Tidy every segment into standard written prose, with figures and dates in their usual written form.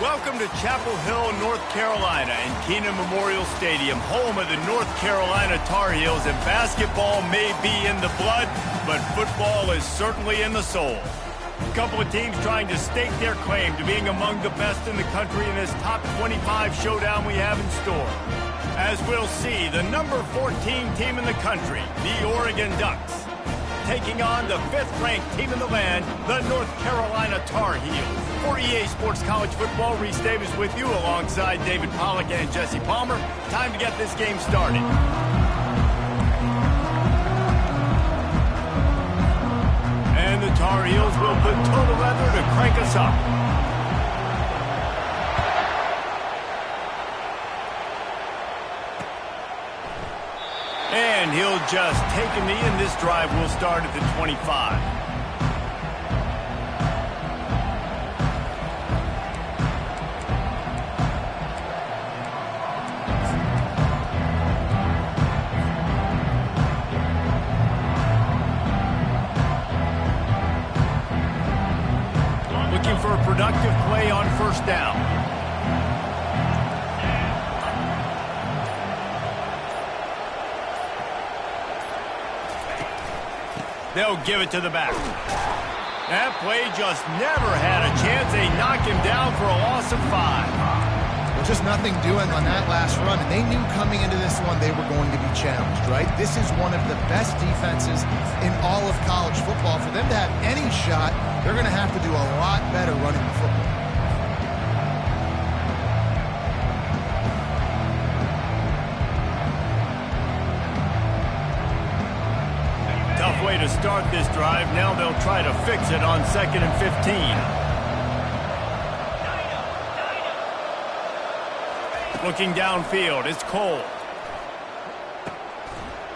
Welcome to Chapel Hill, North Carolina, and Keenan Memorial Stadium, home of the North Carolina Tar Heels. And basketball may be in the blood, but football is certainly in the soul. A couple of teams trying to stake their claim to being among the best in the country in this top 25 showdown we have in store. As we'll see, the number 14 team in the country, the Oregon Ducks, taking on the 5th-ranked team in the land, the North Carolina Tar Heels. For EA Sports College Football, Reese Davis with you alongside David Pollack and Jesse Palmer. Time to get this game started. And the Tar Heels will put total weather to crank us up. And he'll just take a knee, and this drive will start at the 25. Looking for a productive play on first down. They'll give it to the back. That play just never had a chance. They knock him down for a loss of 5. Well, just nothing doing on that last run, and they knew coming into this one they were going to be challenged, right? This is one of the best defenses in all of college football. For them to have any shot, they're going to have to do a lot better running the football. Tough way to start this drive. Now they'll try to fix it on 2nd and 15. Looking downfield, it's Cole.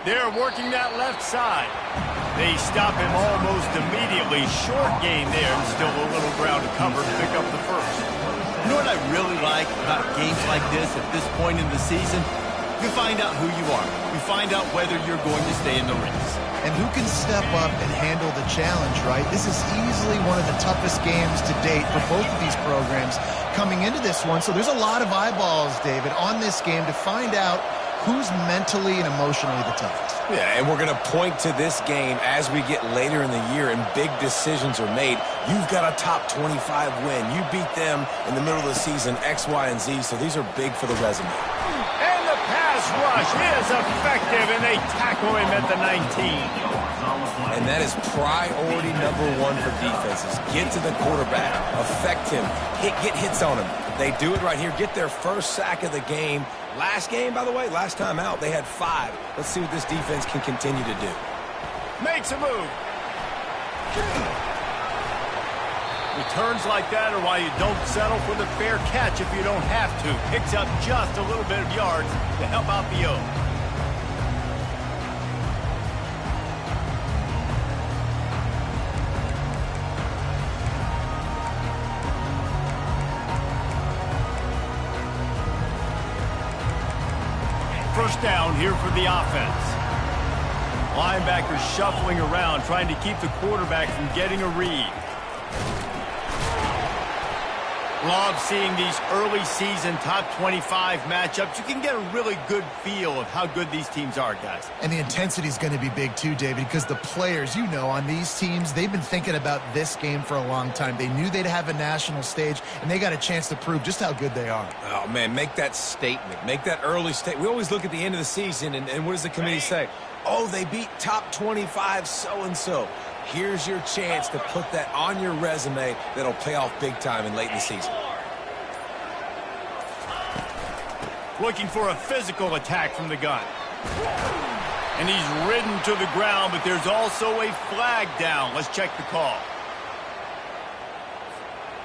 They're working that left side. They stop him almost immediately. Short gain there, and still a little ground to cover to pick up the first. You know what I really like about games like this at this point in the season? You find out who you are. You find out whether you're going to stay in the race. And who can step up and handle the challenge, right? This is easily one of the toughest games to date for both of these programs coming into this one. So there's a lot of eyeballs, David, on this game to find out who's mentally and emotionally the toughest. Yeah, and we're going to point to this game as we get later in the year and big decisions are made. You've got a top 25 win. You beat them in the middle of the season, X, Y, and Z, so these are big for the resume. And the pass rush is effective, and they tackle him at the 19. And that is priority number 1 for defenses. Get to the quarterback, affect him, get hits on him. They do it right here, get their first sack of the game. Last game, by the way, last time out, they had 5. Let's see what this defense can continue to do. Makes a move. Returns like that are why you don't settle for the fair catch if you don't have to. Picks up just a little bit of yards to help out the O. First down here for the offense. Linebackers shuffling around, trying to keep the quarterback from getting a read. Love seeing these early season top 25 matchups. You can get a really good feel of how good these teams are, guys. And the intensity is going to be big too, David, because the players, you know, on these teams, they've been thinking about this game for a long time. They knew they'd have a national stage, and they got a chance to prove just how good they are. Oh, man, make that statement. Make that early statement. We always look at the end of the season, and what does the committee say? Oh, they beat top 25 so-and-so. Here's your chance to put that on your resume that'll pay off big time and late in the season. Looking for a physical attack from the gun. And he's ridden to the ground, but there's also a flag down. Let's check the call.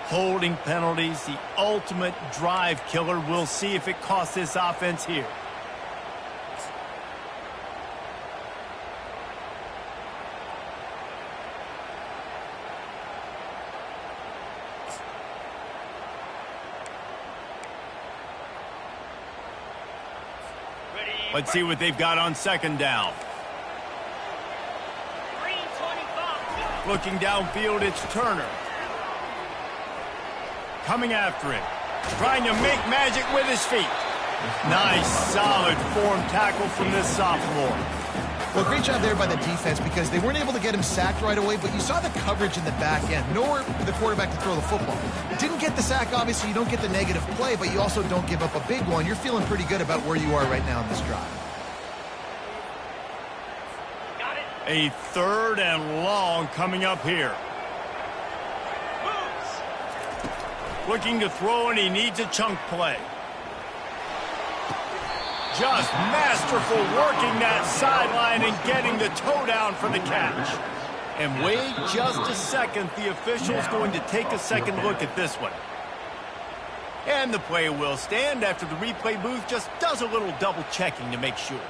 Holding penalties, the ultimate drive killer. We'll see if it costs this offense here. Let's see what they've got on second down. Looking downfield, it's Turner. Coming after him. trying to make magic with his feet. Nice, solid form tackle from this sophomore. Well, great job there by the defense because they weren't able to get him sacked right away, but you saw the coverage in the back end. Nowhere for the quarterback to throw the football. Didn't get the sack, obviously. You don't get the negative play, but you also don't give up a big one. You're feeling pretty good about where you are right now in this drive. A 3rd and long coming up here. Looking to throw, and he needs a chunk play. Just masterful working that sideline and getting the toe down for the catch. And wait just a second. The official's going to take a second look at this one. And the play will stand after the replay booth just does a little double checking to make sure.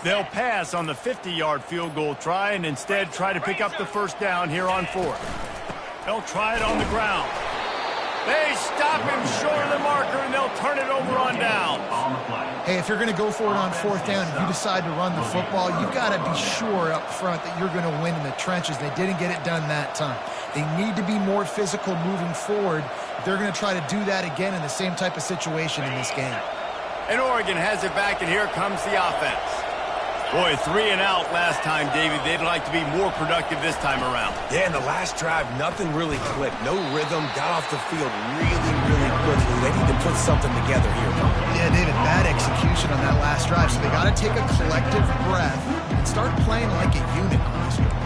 They'll pass on the 50-yard field goal try and instead try to pick up the first down here on 4th. They'll try it on the ground. They stop him short of the marker, and they'll turn it over on downs. Hey, if you're going to go for it on 4th down, if you decide to run the football, you've got to be sure up front that you're going to win in the trenches. They didn't get it done that time. They need to be more physical moving forward. They're going to try to do that again in the same type of situation in this game. And Oregon has it back, and here comes the offense. Boy, 3 and out last time, David. They'd like to be more productive this time around. Yeah, in the last drive, nothing really clicked. No rhythm, got off the field really, really quickly. They need to put something together here. Yeah, David, bad execution on that last drive, so they got to take a collective breath and start playing like a unit on this drive.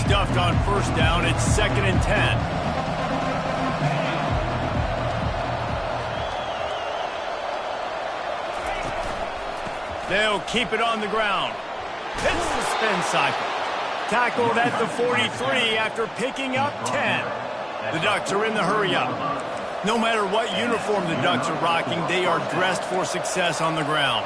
Stuffed on 1st down. It's 2nd and 10. They'll keep it on the ground. Hits the spin cycle. Tackled at the 43 after picking up 10. The Ducks are in the hurry-up. No matter what uniform the Ducks are rocking, they are dressed for success on the ground.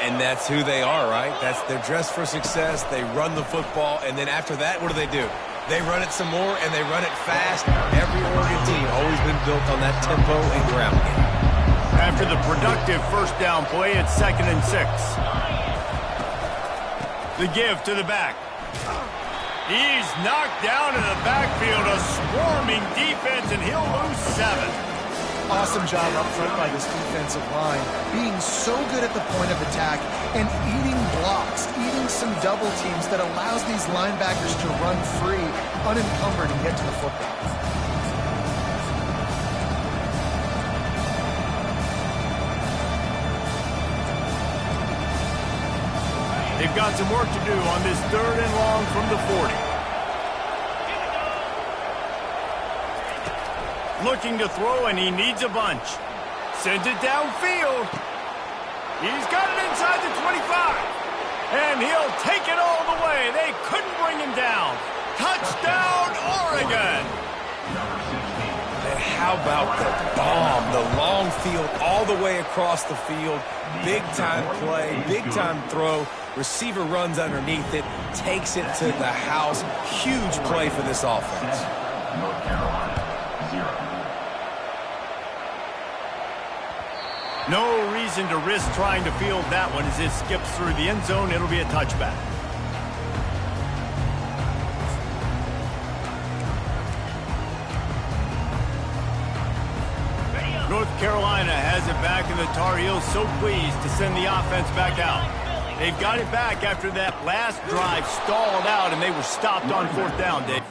And that's who they are, right? They're dressed for success. They run the football, and then after that, what do? They run it some more, and they run it fast. Every Oregon team always been built on that tempo and ground game. After the productive 1st down play, it's 2nd and 6. The give to the back. He's knocked down in the backfield, a swarming defense, and he'll lose 7. Awesome job up front by this defensive line, being so good at the point of attack and eating blocks, eating some double teams that allows these linebackers to run free, unencumbered, and get to the football. They've got some work to do on this 3rd and long from the 40. Looking to throw, and he needs a bunch. Sends it downfield. He's got it inside the 25. And he'll take it all the way. They couldn't bring him down. Touchdown, Oregon! And how about the bomb? The long field all the way across the field. Big-time play, big-time throw. Receiver runs underneath it, takes it to the house. Huge play for this offense. North Carolina, 0. No reason to risk trying to field that one as it skips through the end zone. It'll be a touchback. North Carolina has it back, and the Tar Heels so pleased to send the offense back out. They've got it back after that last drive stalled out, and they were stopped on 4th down, Dave.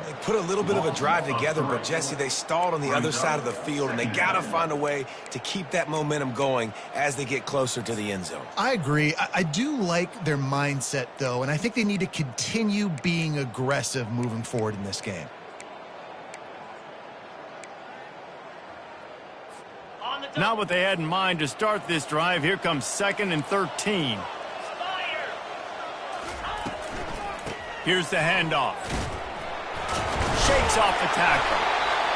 They put a little bit of a drive together, but, Jesse, they stalled on the other side of the field, and they got to find a way to keep that momentum going as they get closer to the end zone. I agree. I do like their mindset, though, and I think they need to continue being aggressive moving forward in this game. Not what they had in mind to start this drive. Here comes 2nd and 13. Here's the handoff. Shakes off the tackle.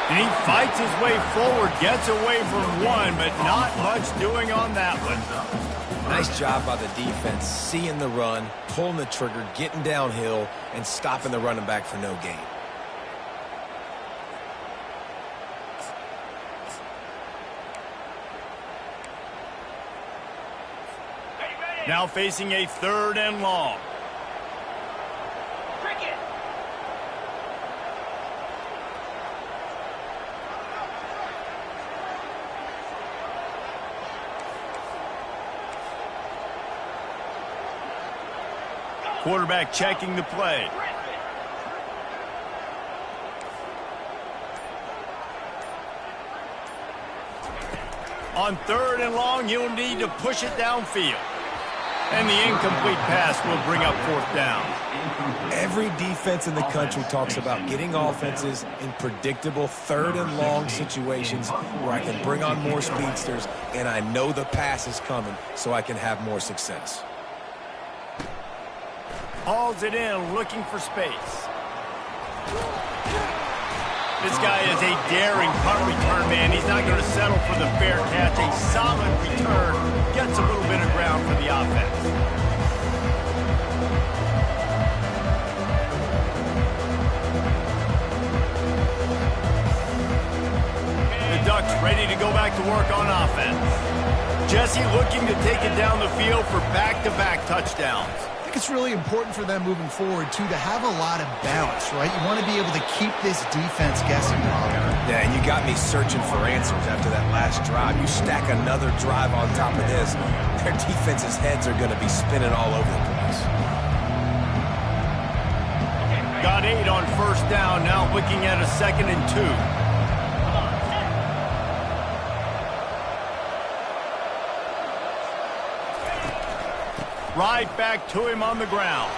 And he fights his way forward, gets away from one, but not much doing on that one. Nice job by the defense, seeing the run, pulling the trigger, getting downhill, and stopping the running back for no gain. Now facing a 3rd and long. Quarterback checking the play. On 3rd and long, he'll need to push it downfield. And the incomplete pass will bring up 4th down. Every defense in the country talks about getting offenses in predictable 3rd and long situations where I can bring on more speedsters and I know the pass is coming so I can have more success. Hauls it in, looking for space. This guy is a daring punt return man. He's not going to settle for the fair catch. A solid return. Gets a little bit of ground for the offense. The Ducks ready to go back to work on offense. Jesse looking to take it down the field for back-to-back touchdowns. It's really important for them moving forward, too, to have a lot of balance, right? You want to be able to keep this defense guessing. Yeah, and you got me searching for answers after that last drive. You stack another drive on top of this, their defense's heads are going to be spinning all over the place. Got 8 on 1st down, now looking at a 2nd and 2. Right back to him on the ground.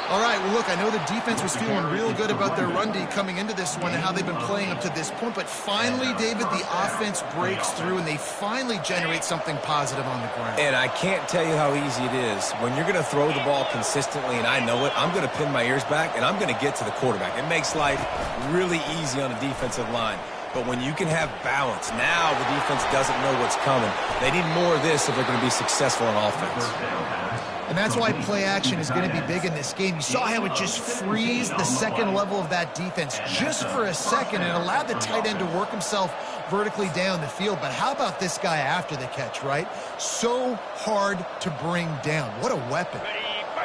All right, well, look, I know the defense was feeling real good about their run D coming into this one and how they've been playing up to this point, but finally, David, the offense breaks through and they finally generate something positive on the ground. And I can't tell you how easy it is. When you're going to throw the ball consistently, and I know it, I'm going to pin my ears back, and I'm going to get to the quarterback. It makes life really easy on the defensive line. But when you can have balance, now the defense doesn't know what's coming. They need more of this if they're going to be successful on offense. And that's why play action is going to be big in this game. You saw how it just freezed the second level of that defense just for a second and allowed the tight end to work himself vertically down the field. But how about this guy after the catch, right? So hard to bring down. What a weapon.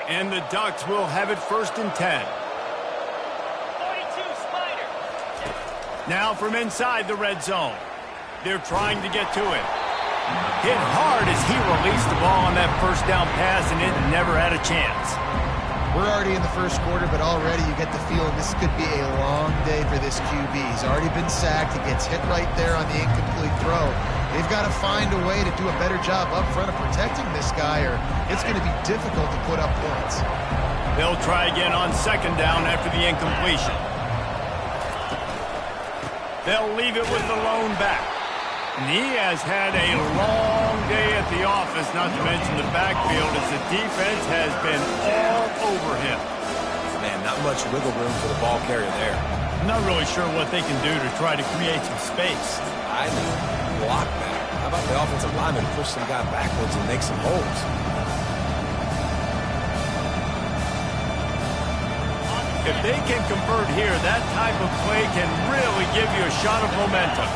And the Ducks will have it 1st and 10. Now from inside the red zone. They're trying to get to it. Hit hard as he released the ball on that 1st down pass, and it never had a chance. We're already in the 1st quarter, but already you get the feeling this could be a long day for this QB. He's already been sacked. He gets hit right there on the incomplete throw. They've got to find a way to do a better job up front of protecting this guy, or it's going to be difficult to put up points. They'll try again on 2nd down after the incompletion. They'll leave it with the lone back. And he has had a long day at the office, not to mention the backfield, as the defense has been all over him. Man, not much wiggle room for the ball carrier there. I'm not really sure what they can do to try to create some space. I do block that. How about the offensive lineman push some guy backwards and make some holes? If they can convert here, that type of play can really give you a shot of momentum.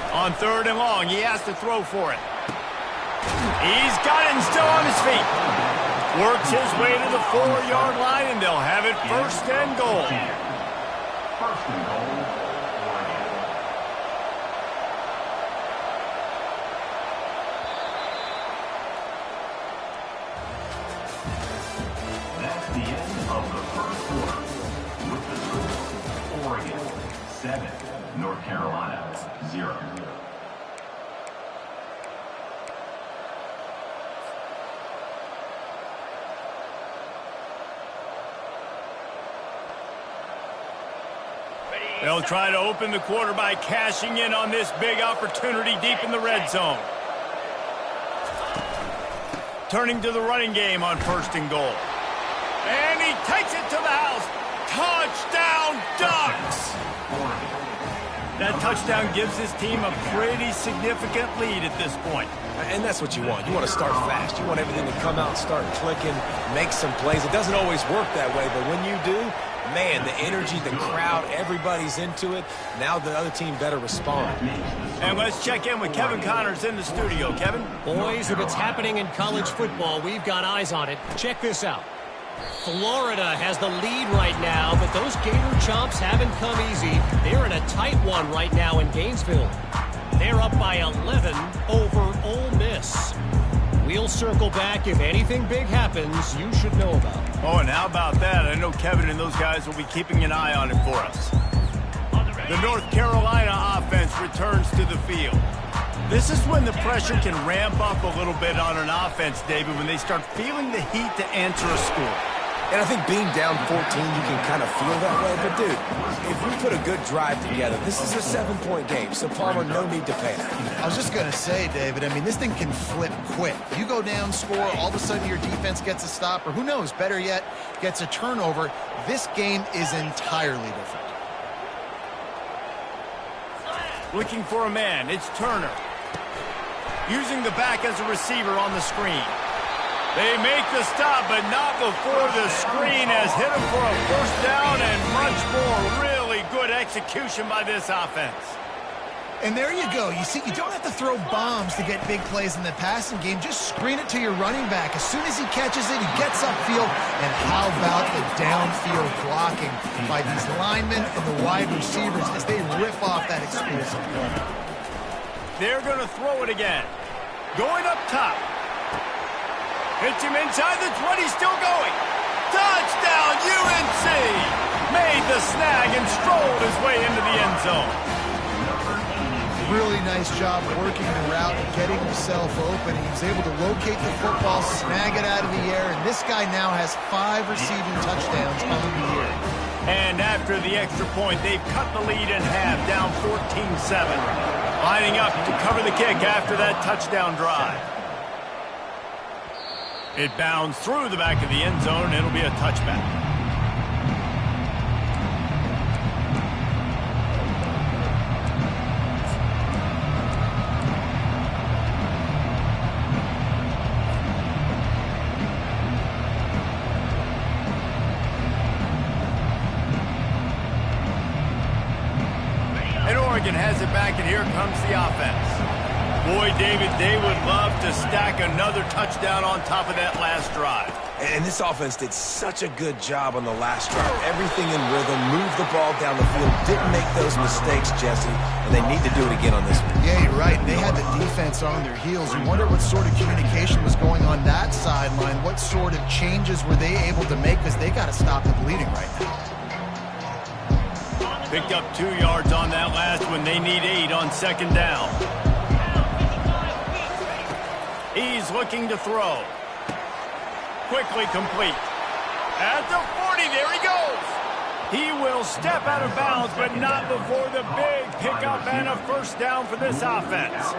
On 3rd and long, he has to throw for it. He's got it and still on his feet. Works his way to the 4-yard line, and they'll have it 1st and goal. 1st and goal. the end of the first quarter with the score, Oregon 7, North Carolina 0. They'll try to open the quarter by cashing in on this big opportunity deep in the red zone. Turning to the running game on 1st and goal. And he takes it to the house. Touchdown, Ducks! That touchdown gives his team a pretty significant lead at this point. And that's what you want. You want to start fast. You want everything to come out and start clicking, make some plays. It doesn't always work that way, but when you do, man, the energy, the crowd, everybody's into it. Now the other team better respond. And let's check in with Kevin Connors in the studio. Kevin? Boys, if it's happening in college football, we've got eyes on it. Check this out. Florida has the lead right now, but those Gator Chomps haven't come easy. They're in a tight one right now in Gainesville. They're up by 11 over Ole Miss. We'll circle back if anything big happens you should know about. Oh, and how about that? I know Kevin and those guys will be keeping an eye on it for us. The North Carolina offense returns to the field. This is when the pressure can ramp up a little bit on an offense, David, when they start feeling the heat to answer a score. And I think being down 14, you can kind of feel that way. But, dude, if we put a good drive together, this is a 7-point game. So, Palmer, no need to panic. I was just going to say, David, I mean, this thing can flip quick. You go down, score, all of a sudden your defense gets a stop, or who knows, better yet, gets a turnover. This game is entirely different. Looking for a man, it's Turner. Using the back as a receiver on the screen. They make the stop, but not before the screen has hit him for a first down and much more. Really good execution by this offense. And there you go. You see, you don't have to throw bombs to get big plays in the passing game. Just screen it to your running back. As soon as he catches it, he gets upfield. And how about the downfield blocking by these linemen and the wide receivers as they rip off that explosive play. They're going to throw it again. Going up top. Hits him inside the 20, still going. Touchdown, UNC! Made the snag and strolled his way into the end zone. Really nice job working the route and getting himself open. He was able to locate the football, snag it out of the air, and this guy now has 5 receiving touchdowns on the year. And after the extra point, they've cut the lead in half, down 14-7. Lining up to cover the kick after that touchdown drive. It bounds through the back of the end zone, and it'll be a touchback. And Oregon has it back, and here comes the offense. Boy, David, they would love to stack another touchdown on top of that last drive. And this offense did such a good job on the last drive. Everything in rhythm, moved the ball down the field, didn't make those mistakes, Jesse, and they need to do it again on this one. Yeah, you're right. They had the defense on their heels. You wonder what sort of communication was going on that sideline. What sort of changes were they able to make, because they got to stop the bleeding right now. Picked up 2 yards on that last one. They need 8 on second down. He's looking to throw. Quickly complete. At the 40, there he goes. He will step out of bounds, but not before the big pickup and a first down for this offense.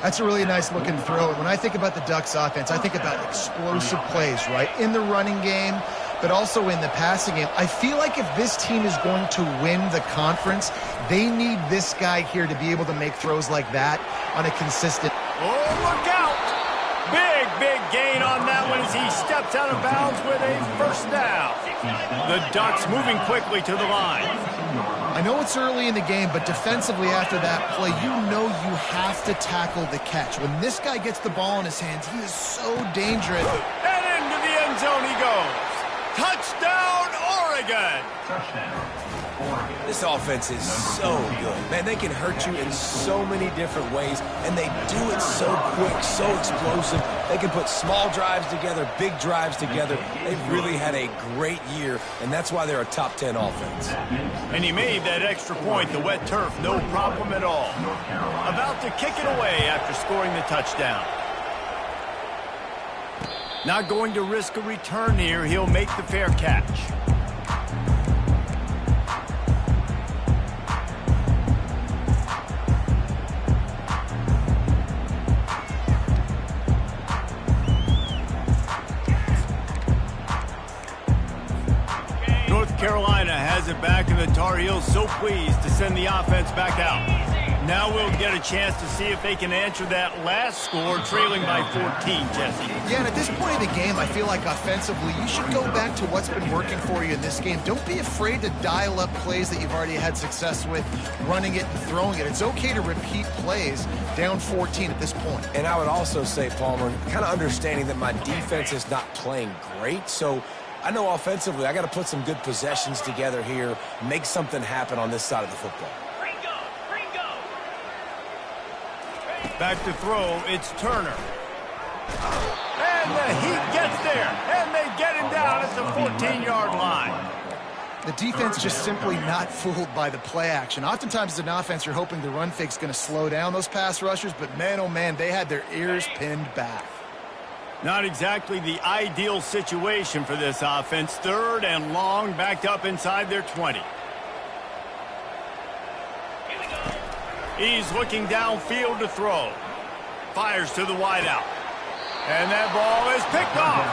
That's a really nice looking throw. When I think about the Ducks offense, I think about explosive plays, right? In the running game, but also in the passing game. I feel like if this team is going to win the conference, they need this guy here to be able to make throws like that on a consistent... Oh, look out! Big gain on that one as he steps out of bounds with a first down. The Ducks moving quickly to the line. I know it's early in the game, but defensively after that play, you know you have to tackle the catch. When this guy gets the ball in his hands, he is so dangerous. And into the end zone he goes. Touchdown, Oregon! Touchdown, This offense is so good. Man, they can hurt you in so many different ways, and they do it so quick, so explosive. They can put small drives together, big drives together. They've really had a great year, and that's why they're a top 10 offense. And he made that extra point, the wet turf, no problem at all. About to kick it away after scoring the touchdown. Not going to risk a return here. He'll make the fair catch. North Carolina has it back, and the Tar Heels so pleased to send the offense back out. Now we'll get a chance to see if they can answer that last score, trailing by 14, Jesse. Yeah, and at this point in the game, I feel like offensively, you should go back to what's been working for you in this game. Don't be afraid to dial up plays that you've already had success with, running it and throwing it. It's okay to repeat plays down 14 at this point. And I would also say, Palmer, kind of understanding that my defense is not playing great, so I know offensively I got to put some good possessions together here, make something happen on this side of the football. Back to throw, it's Turner. And the Heat gets there, and they get him down at the 14-yard line. The defense just simply not fooled by the play action. Oftentimes as an offense, you're hoping the run fake's going to slow down those pass rushers, but man, oh man, they had their ears pinned back. Not exactly the ideal situation for this offense. 3rd and long, backed up inside their 20. He's looking downfield to throw. Fires to the wideout. And that ball is picked off.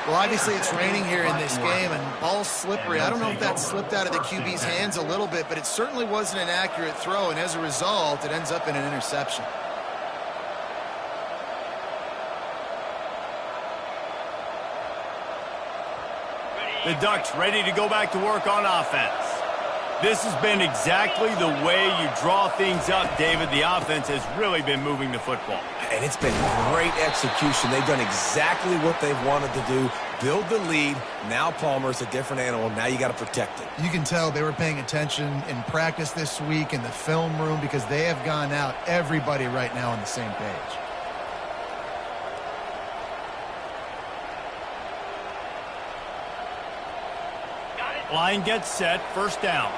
Well, obviously it's raining here in this game, and ball's slippery. I don't know if that slipped out of the QB's hands a little bit, but it certainly wasn't an accurate throw, and as a result, it ends up in an interception. The Ducks ready to go back to work on offense. This has been exactly the way you draw things up, David. The offense has really been moving the football. And it's been great execution. They've done exactly what they've wanted to do. Build the lead. Now Palmer's a different animal. Now you got to protect it. You can tell they were paying attention in practice this week in the film room because they have gone out, everybody right now on the same page. Line gets set, 1st down.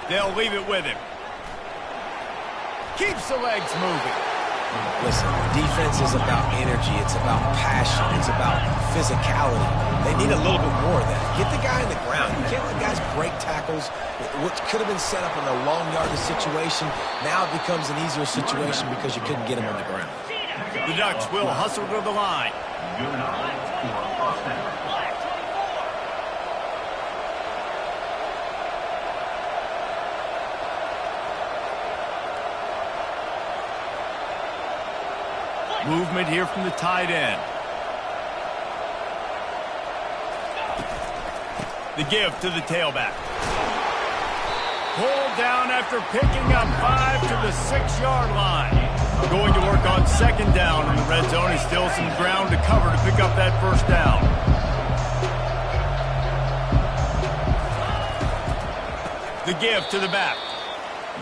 They'll leave it with him. Keeps the legs moving. Listen, defense is about energy. It's about passion. It's about physicality. They need a little bit more of that. Get the guy in the ground. You can't let guys break tackles. What could have been set up in a long yardage situation, now it becomes an easier situation because you couldn't get him on the ground. The Ducks will hustle to the line. Good enough for first down. Movement here from the tight end. The give to the tailback. Pulled down after picking up 5 to the 6-yard line. Going to work on 2nd down in the red zone. Is still some ground to cover to pick up that 1st down. The give to the back.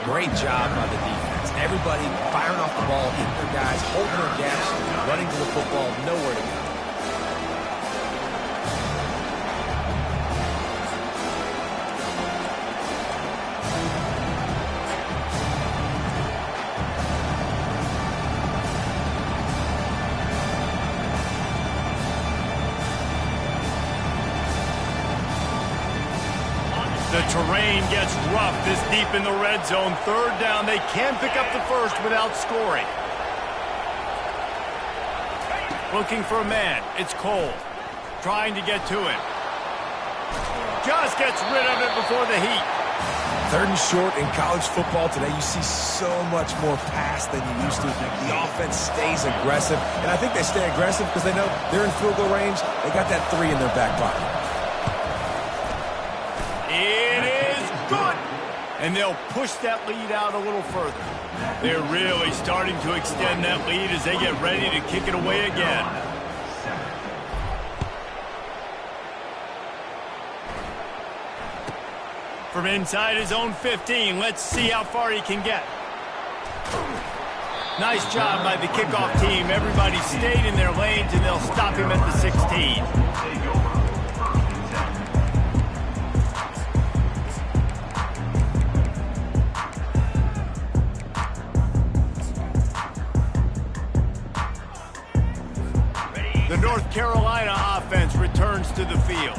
Great job by the defense. Everybody firing off the ball, hitting their guys, holding their gaps, running to the football, nowhere to go. The terrain gets rough this deep in the red zone. 3rd down. They can pick up the 1st without scoring. Looking for a man. It's Cole. Trying to get to him. Just gets rid of it before the Heat. 3rd and short in college football today. You see so much more pass than you used to. The offense stays aggressive. And I think they stay aggressive because they know they're in field goal range. They got that 3 in their back pocket. It is good. And they'll push that lead out a little further. They're really starting to extend that lead as they get ready to kick it away again. From inside his own 15, let's see how far he can get. Nice job by the kickoff team. Everybody stayed in their lanes, and they'll stop him at the 16. The North Carolina offense returns to the field.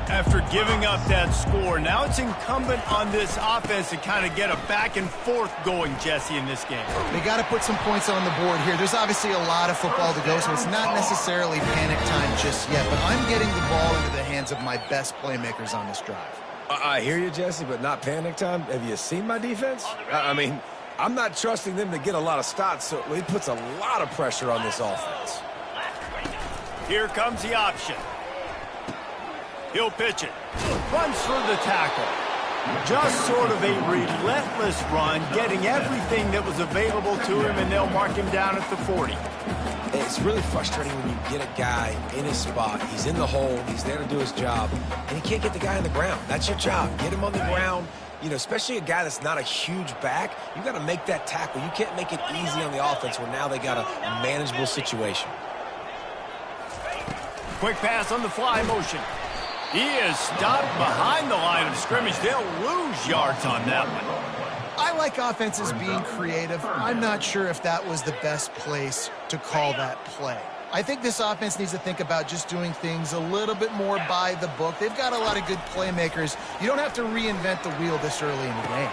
After giving up that score, now it's incumbent on this offense to kind of get a back and forth going, Jesse, in this game. They got to put some points on the board here. There's obviously a lot of football to go, so it's not necessarily panic time just yet, but I'm getting the ball into the hands of my best playmakers on this drive. I hear you, Jesse, but not panic time. Have you seen my defense? I mean, I'm not trusting them to get a lot of stops, so it puts a lot of pressure on this offense. Here comes the option. He'll pitch it. Runs through the tackle. Just sort of a relentless run, getting everything that was available to him, and they'll mark him down at the 40. It's really frustrating when you get a guy in his spot. He's in the hole. He's there to do his job, and he can't get the guy on the ground. That's your job. Get him on the ground. You know, especially a guy that's not a huge back, you got to make that tackle. You can't make it easy on the offense where now they got a manageable situation. Quick pass on the fly motion. He is stopped behind the line of scrimmage. They'll lose yards on that one. I like offenses being creative. I'm not sure if that was the best place to call that play. I think this offense needs to think about just doing things a little bit more by the book. They've got a lot of good playmakers. You don't have to reinvent the wheel this early in the game.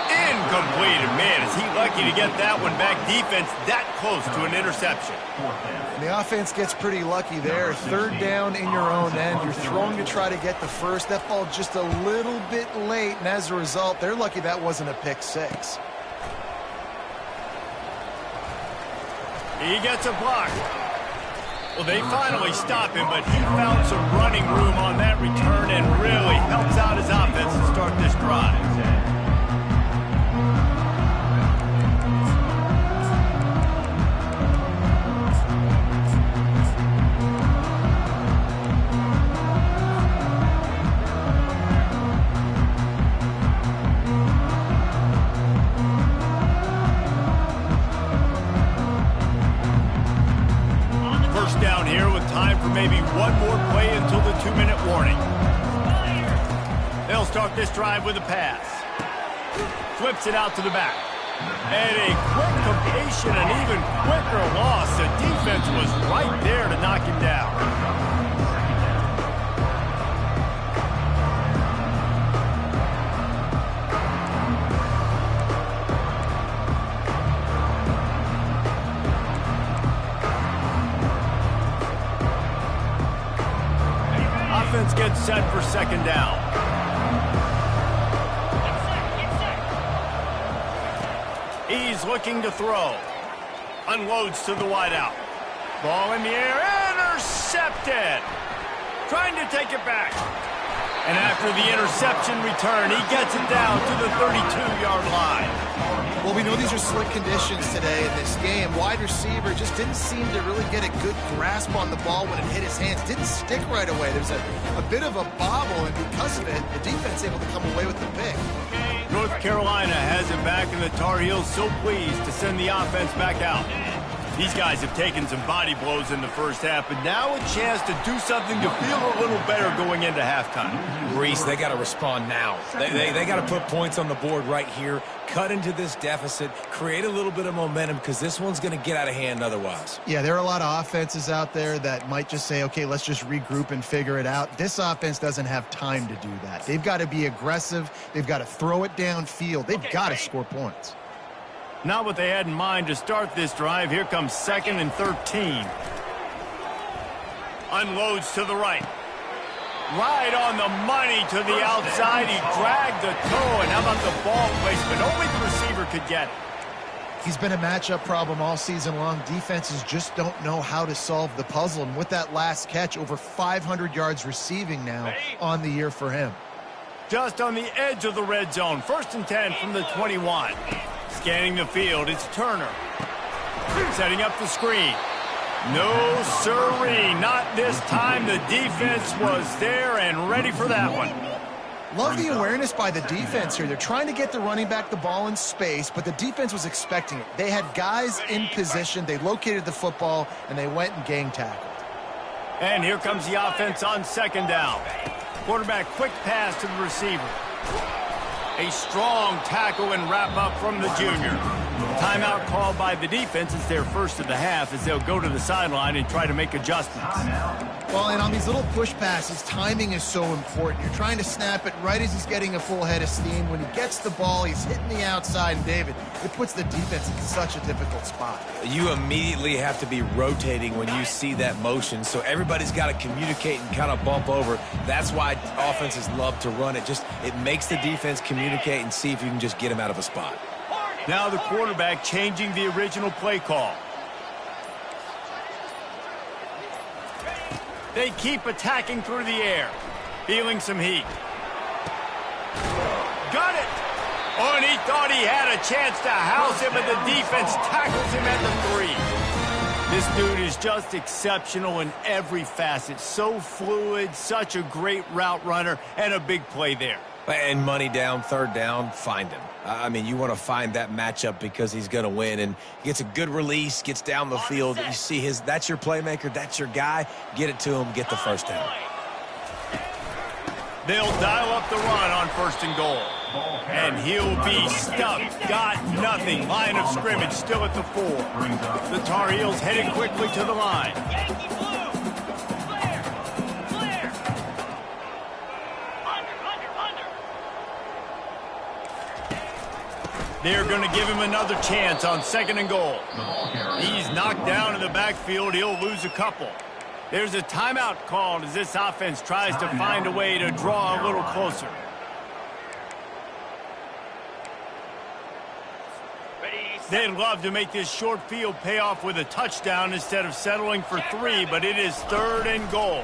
Incomplete. Man, is he lucky to get that one back. Defense that close to an interception. And the offense gets pretty lucky there. Third down in your own end. You're throwing to try to get the first. That ball just a little bit late, and as a result, they're lucky that wasn't a pick six. He gets a block. Well, they finally stop him, but he found some running room on that return and really helps out his offense to start this drive. Maybe one more play until the 2-minute warning. They'll start this drive with a pass. Flips it out to the back. And a quick completion, an even quicker loss. The defense was right there to knock him down. Offense gets set for second down. He's looking to throw. Unloads to the wideout. Ball in the air. Intercepted. Trying to take it back. And after the interception return, he gets it down to the 32-yard line. Well, we know these are slick conditions today in this game. Wide receiver just didn't seem to really get a good grasp on the ball when it hit his hands. Didn't stick right away. There's a bit of a bobble, and because of it, the defense able to come away with the pick. North Carolina has it back, and the Tar Heels so pleased to send the offense back out. These guys have taken some body blows in the first half, but now a chance to do something to feel a little better going into halftime. Reese, they got to respond now. They got to put points on the board right here, cut into this deficit, create a little bit of momentum, because this one's going to get out of hand otherwise. Yeah, there are a lot of offenses out there that might just say, okay, let's just regroup and figure it out. This offense doesn't have time to do that. They've got to be aggressive. They've got to throw it downfield. They've got to score points. Not what they had in mind to start this drive. Here comes 2nd and 13. Unloads to the right. Right on the money to the outside. He dragged the toe, and how about the ball placement? Only the receiver could get it. He's been a matchup problem all season long. Defenses just don't know how to solve the puzzle. And with that last catch, over 500 yards receiving now on the year for him. Just on the edge of the red zone. 1st and 10 from the 21. Scanning the field, it's Turner. Setting up the screen. No, sirree, not this time. The defense was there and ready for that one. Love the awareness by the defense here. They're trying to get the running back the ball in space, but the defense was expecting it. They had guys in position. They located the football, and they went and gang tackled. And here comes the offense on second down. Quarterback quick pass to the receiver. A strong tackle and wrap up from the junior. Timeout called by the defense. It's their first of the half as they'll go to the sideline and try to make adjustments. Well, and on these little push passes, timing is so important. You're trying to snap it right as he's getting a full head of steam. When he gets the ball, he's hitting the outside. And, David, it puts the defense in such a difficult spot. You immediately have to be rotating when you see that motion, so everybody's got to communicate and kind of bump over. That's why offenses love to run it. It makes the defense communicate and see if you can just get him out of a spot. Now the quarterback changing the original play call. They keep attacking through the air. Feeling some heat. Got it! Oh, and he thought he had a chance to house him, but the defense tackles him at the 3. This dude is just exceptional in every facet. So fluid, such a great route runner, and a big play there. And money down, third down, find him. I mean, you want to find that matchup because he's going to win. And gets a good release, gets down the field. You see that's your playmaker, that's your guy. Get it to him, get the first down. They'll dial up the run on first and goal. And he'll be stuck. Got nothing. Line of scrimmage still at the 4. The Tar Heels headed quickly to the line. They're going to give him another chance on second and goal. He's knocked down in the backfield. He'll lose a couple. There's a timeout called as this offense tries to find a way to draw a little closer. They'd love to make this short field pay off with a touchdown instead of settling for 3, but it is third and goal.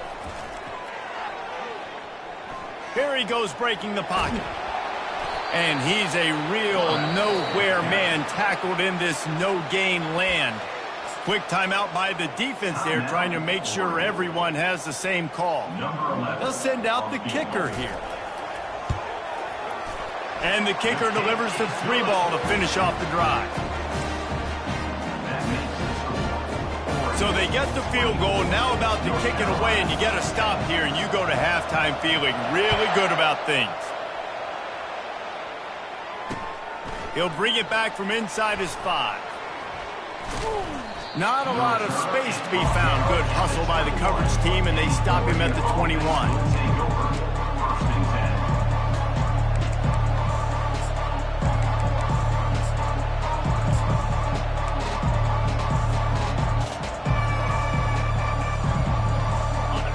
Here he goes breaking the pocket. And he's a real nowhere man tackled in this no-gain land. Quick timeout by the defense there, trying to make sure everyone has the same call. They'll send out the kicker here. And the kicker delivers the 3 ball to finish off the drive. So they get the field goal, now about to kick it away, and you get a stop here, and you go to halftime feeling really good about things. He'll bring it back from inside his 5. Not a lot of space to be found. Good hustle by the coverage team, and they stop him at the 21.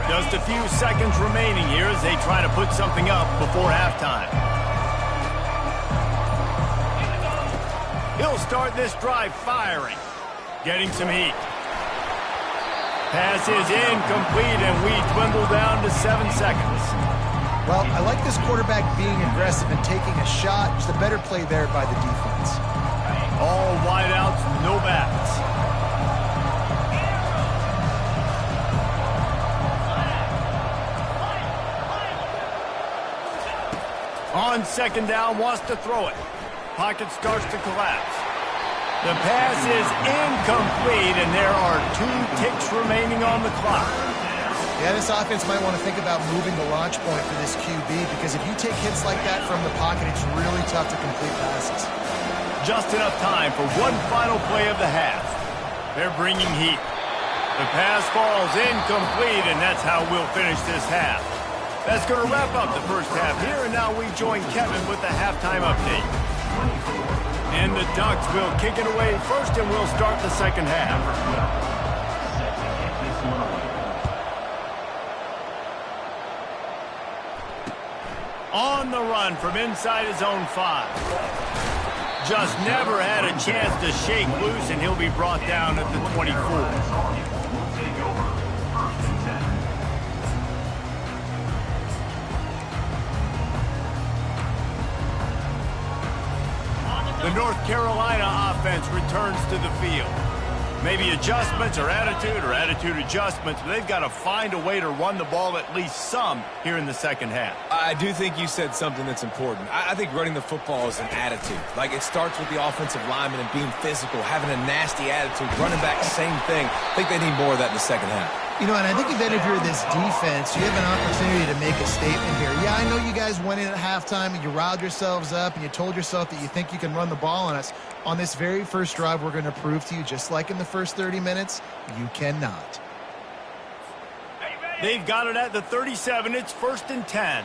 Just a few seconds remaining here as they try to put something up before halftime. He'll start this drive firing. Getting some heat. Pass is incomplete, and we dwindle down to 7 seconds. Well, I like this quarterback being aggressive and taking a shot. Just a better play there by the defense. All wideouts, no backs. On second down, wants to throw it. Pocket starts to collapse. The pass is incomplete, and there are 2 ticks remaining on the clock. Yeah, this offense might want to think about moving the launch point for this QB, because if you take hits like that from the pocket, it's really tough to complete passes. Just enough time for one final play of the half. They're bringing heat. The pass falls incomplete, and that's how we'll finish this half. That's going to wrap up the first half here, and now we join Kevin with the halftime update. And the Ducks will kick it away first, and we'll start the second half. On the run from inside his own 5. Just never had a chance to shake loose, and he'll be brought down at the 24. The North Carolina offense returns to the field. Maybe adjustments or attitude adjustments, but they've got to find a way to run the ball at least some here in the second half. I do think you said something that's important. I think running the football is an attitude. Like, it starts with the offensive lineman and being physical, having a nasty attitude. Running back, same thing. I think they need more of that in the second half. You know, and I think then if you're this defense, you have an opportunity to make a statement here. Yeah, I know you guys went in at halftime and you riled yourselves up and you told yourself that you think you can run the ball on us. On this very first drive, we're going to prove to you, just like in the first 30 minutes, you cannot. They've got it at the 37. It's 1st and 10.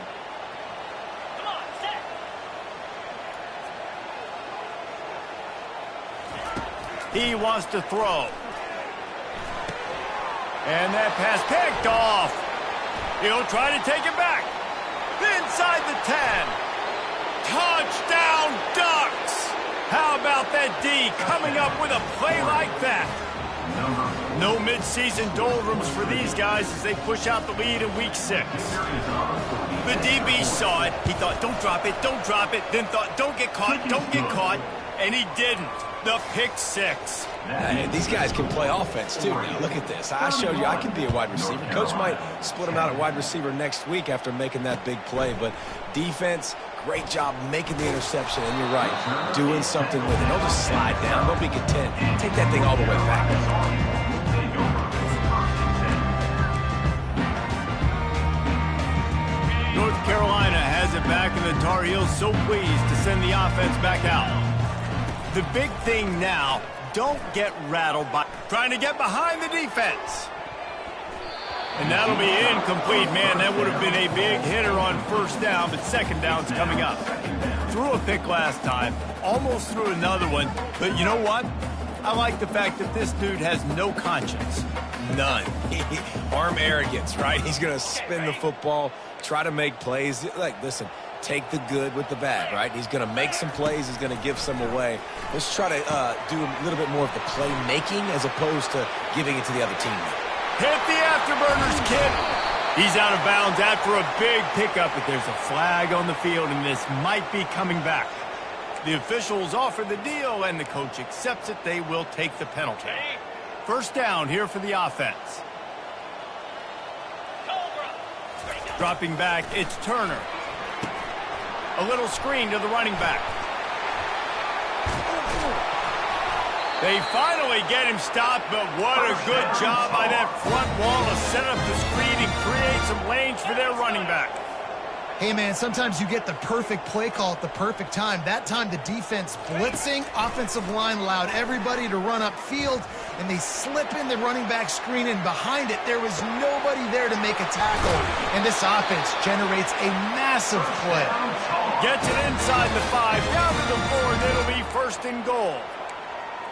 He wants to throw. And that pass picked off. He'll try to take it back. Inside the 10. Touchdown Ducks! How about that D coming up with a play like that? No midseason doldrums for these guys as they push out the lead in week 6. The DB saw it. He thought, don't drop it, then thought, don't get caught, and he didn't. The pick 6. Hey, these guys can play offense, too. Now, look at this. I showed you I can be a wide receiver. Coach might split him out at wide receiver next week after making that big play. But defense, great job making the interception. And you're right, doing something with it. Don't just slide down. Don't be content. Take that thing all the way back. North Carolina has it back, and the Tar Heels so pleased to send the offense back out. The big thing now, don't get rattled by trying to get behind the defense. And that'll be incomplete, man. That would have been a big hitter on first down, but second down's coming up. Threw a pick last time, almost threw another one, but you know what? I like the fact that this dude has no conscience. None. Arm arrogance, right? He's going to spin the football, try to make plays. Like, listen, take the good with the bad, right? He's going to make some plays. He's going to give some away. Let's try to do a little bit more of the playmaking as opposed to giving it to the other team. Hit the afterburners, kid. He's out of bounds after a big pickup, but there's a flag on the field, and this might be coming back. The officials offer the deal, and the coach accepts it. They will take the penalty. First down here for the offense. Dropping back, it's Turner. A little screen to the running back. They finally get him stopped, but what a good job by that front wall to set up the screen and create some lanes for their running back. Hey, man, sometimes you get the perfect play call at the perfect time. That time the defense blitzing, offensive line allowed everybody to run upfield, and they slip in the running back screen, and behind it there was nobody there to make a tackle. And this offense generates a massive play. Gets it inside the 5, down to the 4, and it'll be 1st and goal.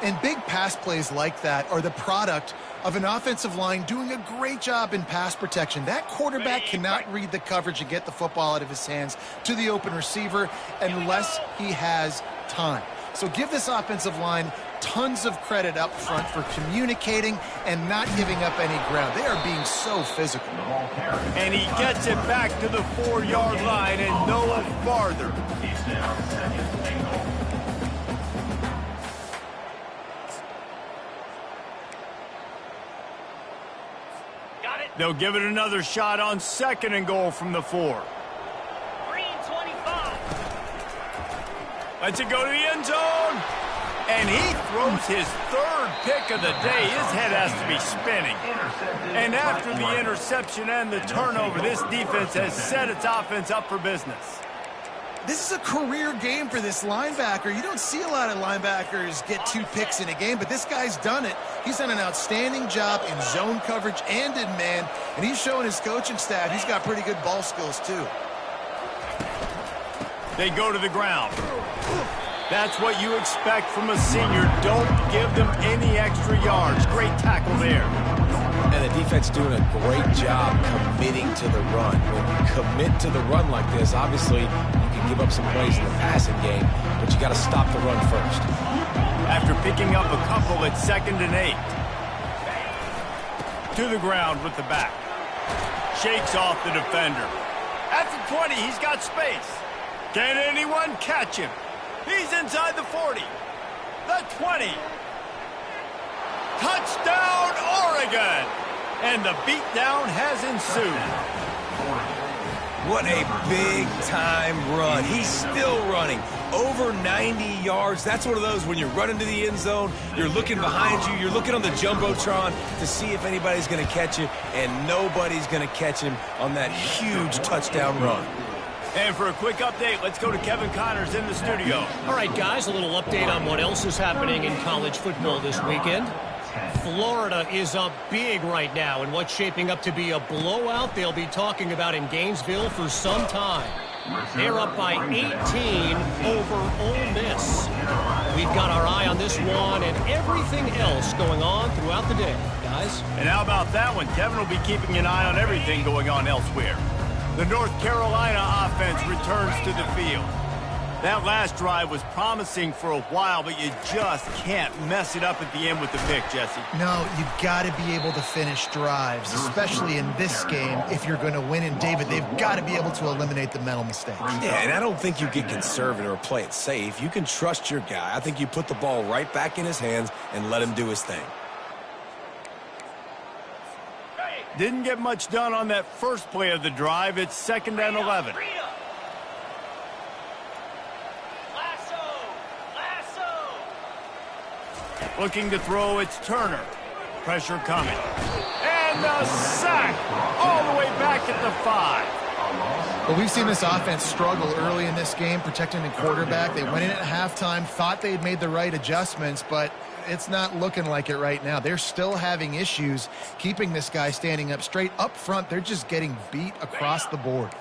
And big pass plays like that are the product of an offensive line doing a great job in pass protection. That quarterback cannot read the coverage and get the football out of his hands to the open receiver unless he has time. So give this offensive line tons of credit up front for communicating and not giving up any ground. They are being so physical. And he gets it back to the 4-yard line and no farther. They'll give it another shot on 2nd and goal from the 4. Green 25. Lets it go to the end zone. And he throws his 3rd pick of the day. His head has to be spinning. And after the interception and the turnover, this defense has set its offense up for business. This is a career game for this linebacker. You don't see a lot of linebackers get 2 picks in a game, but this guy's done it. He's done an outstanding job in zone coverage and in man, and he's showing his coaching staff he's got pretty good ball skills too. They go to the ground. That's what you expect from a senior. Don't give them any extra yards. Great tackle there. And the defense doing a great job committing to the run. When you commit to the run like this, obviously you can give up some plays in the passing game, but you got to stop the run first. After picking up a couple, it's 2nd and 8. To the ground with the back. Shakes off the defender. At the 20, he's got space. Can anyone catch him? He's inside the 40. The 20. Touchdown, Oregon! And the beatdown has ensued. What a big-time run. He's still running. Over 90 yards. That's one of those when you're running to the end zone, you're looking behind you, you're looking on the Jumbotron to see if anybody's going to catch you, and nobody's going to catch him on that huge touchdown run. And for a quick update, let's go to Kevin Connors in the studio. All right, guys, a little update on what else is happening in college football this weekend. Florida is up big right now in what's shaping up to be a blowout they'll be talking about in Gainesville for some time. They're up by 18 over Ole Miss. We've got our eye on this one and everything else going on throughout the day, guys. And how about that one? Kevin will be keeping an eye on everything going on elsewhere. The North Carolina offense returns to the field. That last drive was promising for a while, but you just can't mess it up at the end with the pick, Jesse. No, you've got to be able to finish drives, especially in this game. If you're going to win, and David, they've got to be able to eliminate the mental mistakes. Yeah, and I don't think you get conservative or play it safe. You can trust your guy. I think you put the ball right back in his hands and let him do his thing. Didn't get much done on that first play of the drive. It's 2nd and 11. Looking to throw, it's Turner. Pressure coming. And the sack all the way back at the 5. Well, we've seen this offense struggle early in this game, protecting the quarterback. They went in at halftime, thought they had made the right adjustments, but it's not looking like it right now. They're still having issues keeping this guy standing up straight. Up front, they're just getting beat across the board.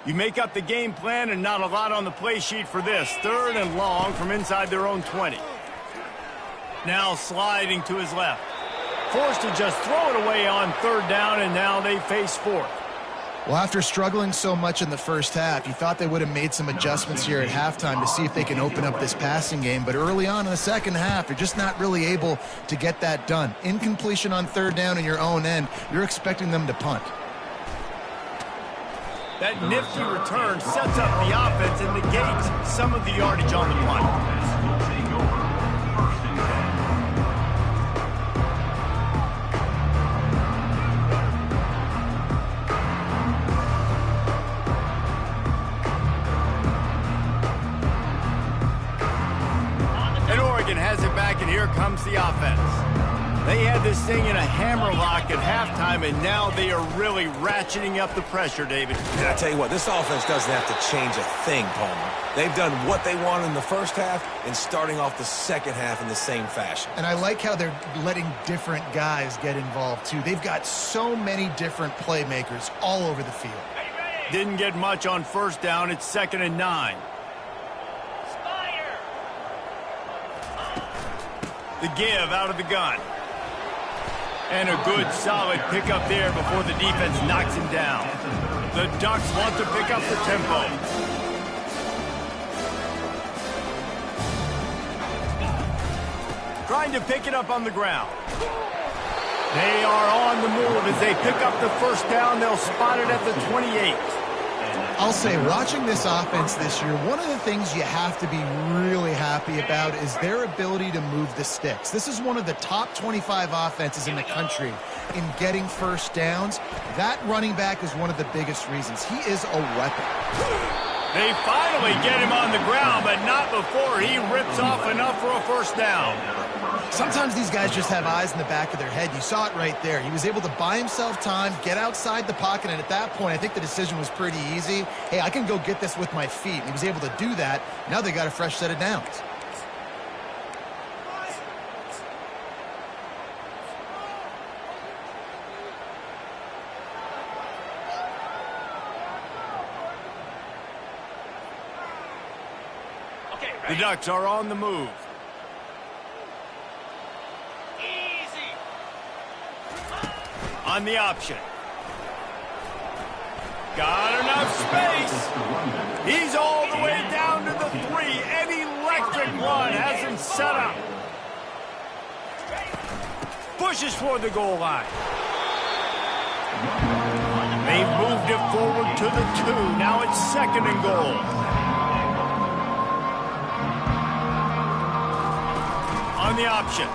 You make up the game plan and not a lot on the play sheet for this. 3rd and long from inside their own 20. Now sliding to his left. Forced to just throw it away on 3rd down, and now they face 4th. Well, after struggling so much in the first half, you thought they would have made some adjustments here at halftime to see if they can open up this passing game. But early on in the second half, they're just not really able to get that done. Incompletion on 3rd down in your own end, you're expecting them to punt. That nifty return sets up the offense and negates some of the yardage on the punt. Has it back, and here comes the offense. They had this thing in a hammerlock at halftime, and now they are really ratcheting up the pressure, David. And I tell you what, this offense doesn't have to change a thing, Palmer. They've done what they wanted in the first half and starting off the second half in the same fashion. And I like how they're letting different guys get involved, too. They've got so many different playmakers all over the field. Didn't get much on 1st down. It's 2nd and 9. The give out of the gun. And a good, solid pickup there before the defense knocks him down. The Ducks want to pick up the tempo. Trying to pick it up on the ground. They are on the move as they pick up the 1st down. They'll spot it at the 28. I'll say, watching this offense this year, one of the things you have to be really happy about is their ability to move the sticks. This is one of the top 25 offenses in the country in getting 1st downs. That running back is one of the biggest reasons. He is a weapon. They finally get him on the ground, but not before he rips off enough for a 1st down. Sometimes these guys just have eyes in the back of their head. You saw it right there. He was able to buy himself time, get outside the pocket, and at that point, I think the decision was pretty easy. Hey, I can go get this with my feet. And he was able to do that. Now they got a fresh set of downs. The Ducks are on the move. On the option. Got enough space. He's all the way down to the 3. An electric run has him set up. Pushes for the goal line. They've moved it forward to the 2. Now it's 2nd and goal. On the option.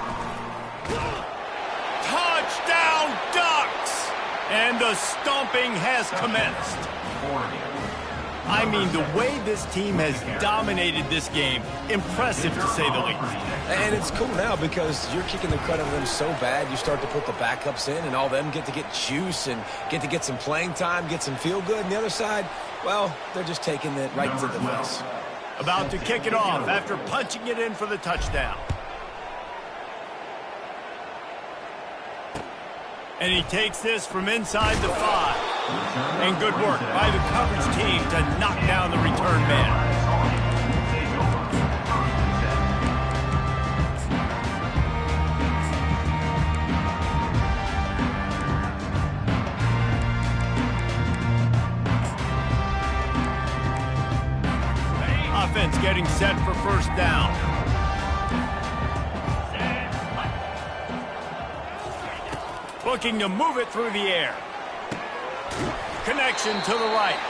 Touchdown Ducks! And the stomping has commenced. I mean, the way this team has dominated this game, impressive to say the least. And it's cool now because you're kicking the credit of them so bad, you start to put the backups in, and all them get to get juice and get some playing time, get some feel good. And the other side, well, they're just taking it right to the face. About to kick it off after punching it in for the touchdown. And he takes this from inside the 5. And good work by the coverage team to knock down the return man. Offense getting set for first down. Looking to move it through the air. Connection to the right.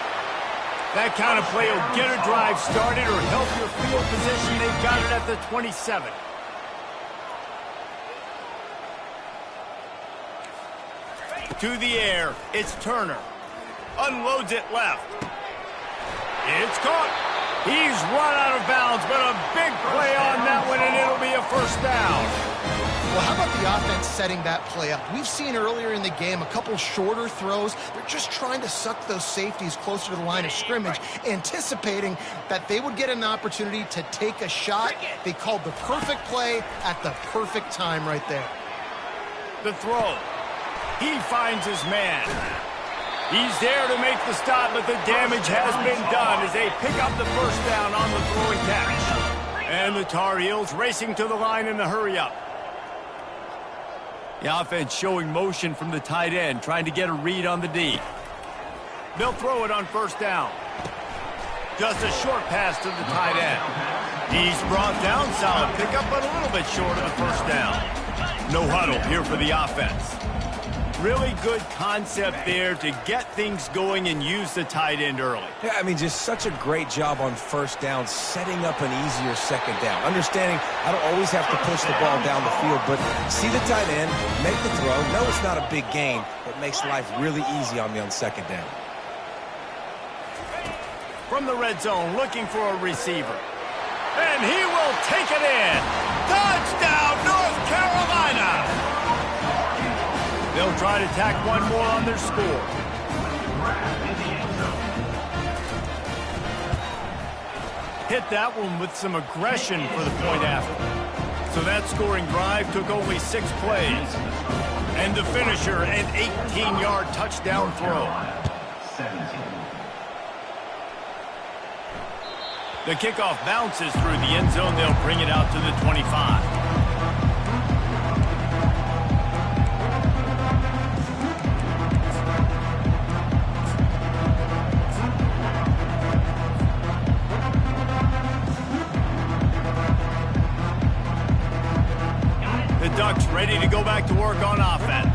That kind of play will get a drive started or help your field position. They've got it at the 27. To the air, it's Turner. Unloads it left. It's caught. He's run out of bounds, but a big play on that one, and it'll be a first down. Well, how about the offense setting that play up? We've seen earlier in the game a couple shorter throws. They're just trying to suck those safeties closer to the line of scrimmage, anticipating that they would get an opportunity to take a shot. They called the perfect play at the perfect time right there. The throw. He finds his man. He's there to make the stop, but the damage has been done as they pick up the first down on the throw and catch. And the Tar Heels racing to the line in a hurry-up. The offense showing motion from the tight end, trying to get a read on the D. They'll throw it on first down. Just a short pass to the tight end. He's brought down, solid pickup, but a little bit short of the first down. No huddle here for the offense. Really good concept there to get things going and use the tight end early. Yeah, I mean, just such a great job on first down, setting up an easier second down. Understanding I don't always have to push the ball down the field, but see the tight end, make the throw. No, it's not a big gain, but makes life really easy on me on second down. From the red zone, looking for a receiver. And he will take it in. Touchdown, North Carolina! They'll try to tack one more on their score. Hit that one with some aggression for the point after. So that scoring drive took only 6 plays. And the finisher, an 18-yard touchdown throw. The kickoff bounces through the end zone. They'll bring it out to the 25. Ducks ready to go back to work on offense.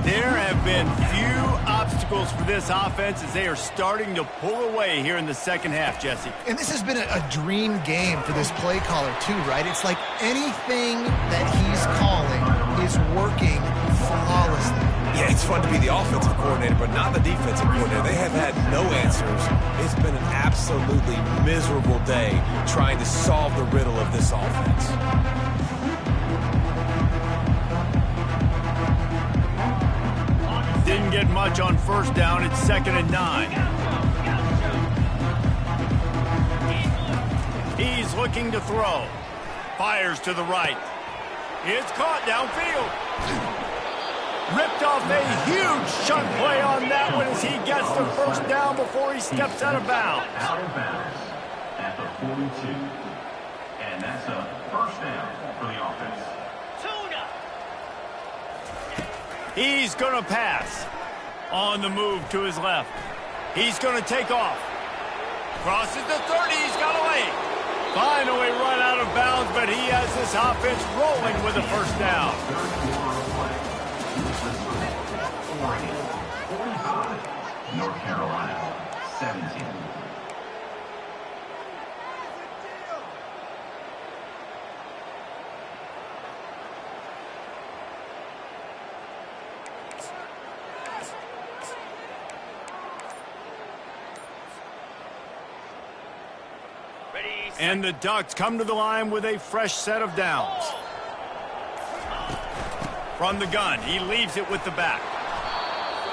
There have been few obstacles for this offense as they are starting to pull away here in the second half, Jesse. And this has been a dream game for this play caller too, right? It's like anything that he's calling is working flawlessly. Yeah, it's fun to be the offensive coordinator, but not the defensive coordinator. They have had no answers. It's been an absolutely miserable day trying to solve the riddle of this offense. Didn't get much on first down. It's 2nd and 9. He's looking to throw. Fires to the right. It's caught downfield. Ripped off a huge chunk play on that one as he gets the first down before he steps out of bounds. Out of bounds at the 42. And that's a first down for the offense. He's going to pass. On the move to his left. He's going to take off. Crosses the 30. He's got away. Finally run out of bounds, but he has this offense rolling with a first down. North Carolina, 17. And the Ducks come to the line with a fresh set of downs. From the gun, he leaves it with the back.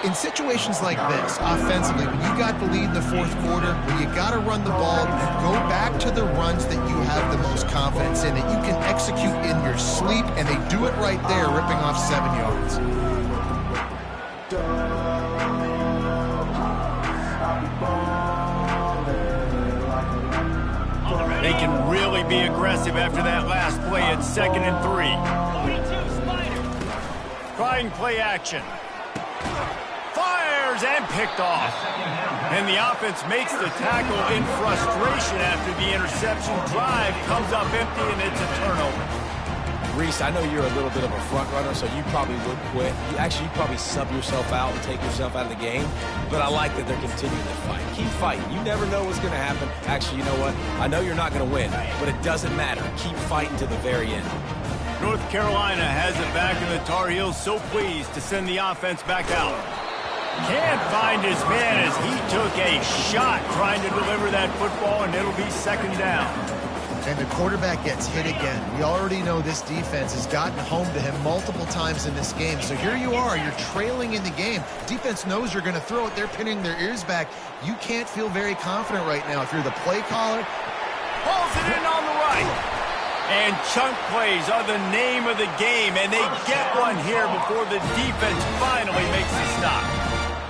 In situations like this, offensively, when you got the lead in the fourth quarter, when you got to run the ball, you go back to the runs that you have the most confidence in, that you can execute in your sleep, and they do it right there, ripping off 7 yards. They can really be aggressive after that last play at 2nd and 3. Trying play action. Fires and picked off. And the offense makes the tackle in frustration after the interception. Drive comes up empty, and it's a turnover. Reese, I know you're a little bit of a front runner, so you probably would quit. You'd probably sub yourself out and take yourself out of the game. But I like that they're continuing to fight. Keep fighting. You never know what's going to happen. Actually, you know what? I know you're not going to win, but it doesn't matter. Keep fighting to the very end. North Carolina has it back, and the Tar Heels so pleased to send the offense back out. Can't find his man as he took a shot trying to deliver that football, and it'll be 2nd down. And the quarterback gets hit again. We already know this defense has gotten home to him multiple times in this game. So here you are, you're trailing in the game. Defense knows you're going to throw it. They're pinning their ears back. You can't feel very confident right now if you're the play caller. Pulls it in on the right. And chunk plays are the name of the game, and they get one here before the defense finally makes the stop.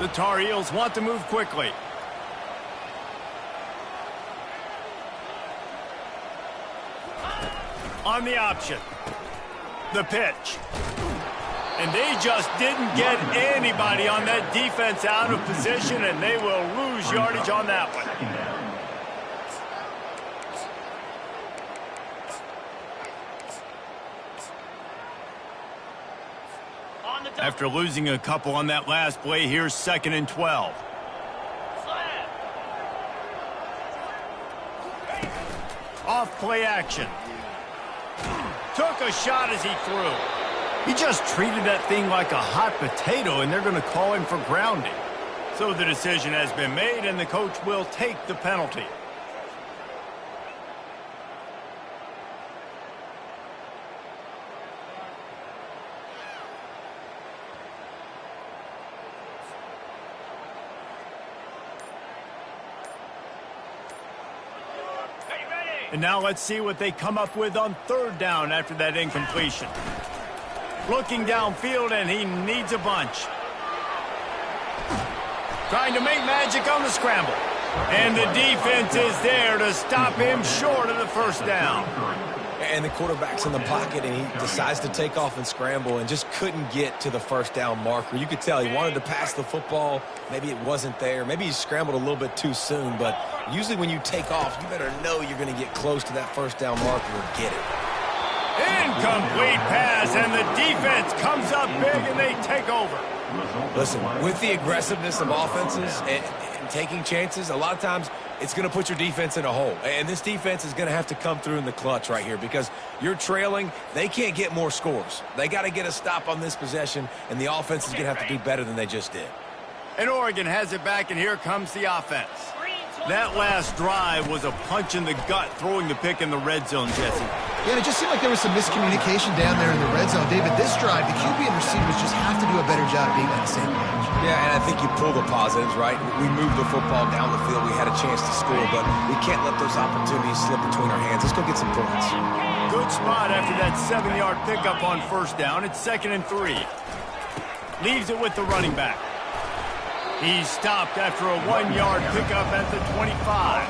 The Tar Heels want to move quickly. On the option. The pitch. And they just didn't get anybody on that defense out of position, and they will lose yardage on that one. After losing a couple on that last play, here's 2nd and 12. Off play action. Took a shot as he threw. He just treated that thing like a hot potato, and they're going to call him for grounding. So the decision has been made, and the coach will take the penalty. And now let's see what they come up with on 3rd down after that incompletion. Looking downfield, and he needs a bunch. Trying to make magic on the scramble. And the defense is there to stop him short of the 1st down. And the quarterback's in the pocket, and he decides to take off and scramble and just couldn't get to the 1st down marker. You could tell he wanted to pass the football. Maybe it wasn't there. Maybe he scrambled a little bit too soon. But usually when you take off, you better know you're going to get close to that 1st down marker or get it. Incomplete pass, and the defense comes up big, and they take over. Listen, with the aggressiveness of offenses and taking chances, a lot of times it's going to put your defense in a hole. And this defense is going to have to come through in the clutch right here because you're trailing. They can't get more scores. They got to get a stop on this possession, and the offense is going to have to do better than they just did. And Oregon has it back, and here comes the offense. That last drive was a punch in the gut, throwing the pick in the red zone, Jesse. Yeah, it just seemed like there was some miscommunication down there in the red zone. David, this drive, the QB and receivers just have to do a better job being on the same page. Yeah, and I think you pull the positives, right? We moved the football down the field. We had a chance to score, but we can't let those opportunities slip between our hands. Let's go get some points. Good spot after that 7-yard pickup on 1st down. It's 2nd and 3. Leaves it with the running back. He's stopped after a 1-yard pickup at the 25.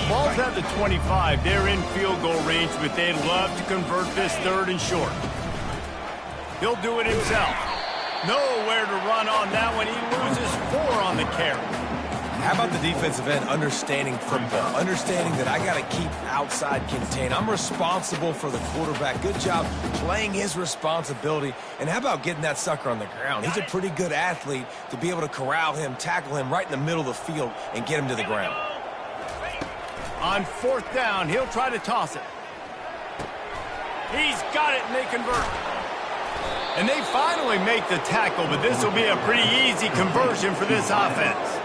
Ball's at the 25. They're in field goal range, but they'd love to convert this 3rd and short. He'll do it himself. Nowhere to run on that one. He loses 4 on the carry. How about the defensive end understanding football, understanding that I got to keep outside contained. I'm responsible for the quarterback. Good job playing his responsibility. And how about getting that sucker on the ground? He's a pretty good athlete to be able to corral him, tackle him right in the middle of the field and get him to the ground. On 4th down, he'll try to toss it. He's got it, and they convert. And they finally make the tackle, but this will be a pretty easy conversion for this offense.